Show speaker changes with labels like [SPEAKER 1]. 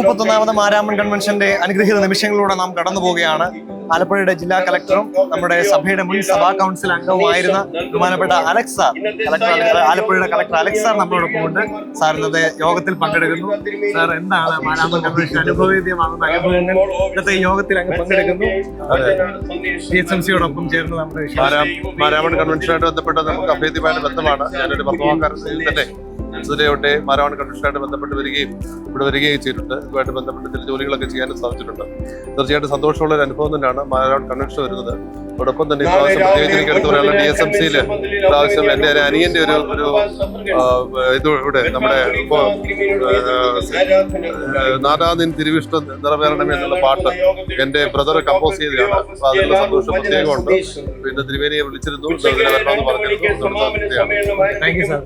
[SPEAKER 1] 131ാമത് മാരാമൺ കൺവെൻഷന്റെ അനുഗ്രഹീത നിമിഷങ്ങളിലൂടെ നാം കടന്നു പോവുകയാണ്. ആലപ്പുഴയുടെ ജില്ലാ കളക്ടറും നമ്മുടെ സഭയുടെ മുൻ സഭാ കൗൺസിൽ അംഗവുമായിരുന്ന ബഹുമാനപ്പെട്ട അലക്സ് സാർ, ആലപ്പുഴയുടെ കളക്ടർ അലക്സ് സാർ നമ്മളോടൊപ്പം ഉണ്ട്. സാർ ഇന്നത്തെ യോഗത്തിൽ പങ്കെടുക്കുന്നു. സാർ, എന്താണ് മാരാമൺ കൺവെൻഷൻ അനുഭവവേദ്യമാകുന്ന അനുഭവങ്ങൾ ഇന്നത്തെ യോഗത്തിൽ അങ്ങ് പങ്കെടുക്കുന്നു? GSMCയോടൊപ്പം ചേർന്ന് നമ്മുടെ
[SPEAKER 2] മാരാമൺ കൺവെൻഷനായിട്ട് ബന്ധപ്പെട്ട് നമുക്ക് അഭേദ്യമായ ബന്ധമാണ്. ഞാനൊരു പത്രവാക്കാരൻ തന്നെ സുരയോട്ടെ മാരാമൺ കൺവെൻഷനായിട്ട് ബന്ധപ്പെട്ട് ഇവിടെ വരികയും ചെയ്തിട്ടുണ്ട്. ഇതുമായിട്ട് ബന്ധപ്പെട്ട് ചില ജോലികളൊക്കെ ചെയ്യാനും സാധിച്ചിട്ടുണ്ട്. തീർച്ചയായിട്ടും സന്തോഷമുള്ള ഒരു അനുഭവം തന്നെയാണ് മാരാമൺ കൺവെൻഷൻ വരുന്നത്. അതോടൊപ്പം തന്നെ ഇപ്രാവശ്യം പ്രത്യേകിച്ച് എനിക്ക് എടുത്തു പറയാനുള്ള DSMCയിൽ ഇപ്രാവശ്യം എൻ്റെ അനിയൻ്റെ ഒരു ഇവിടെ നമ്മുടെ നാദാദിൻ തിരുവിഷ്ടം നിറവേറണമേ എന്നുള്ള പാട്ട് എൻ്റെ ബ്രദർ കമ്പോസ് ചെയ്തതാണ്. അപ്പൊ അതിനുള്ള സന്തോഷം പ്രത്യേകമുണ്ട്. പിന്നെ തിരുവേനിയെ വിളിച്ചിരുന്നു, വരണമെന്ന് പറഞ്ഞിരുന്നു.
[SPEAKER 1] Thank you sir.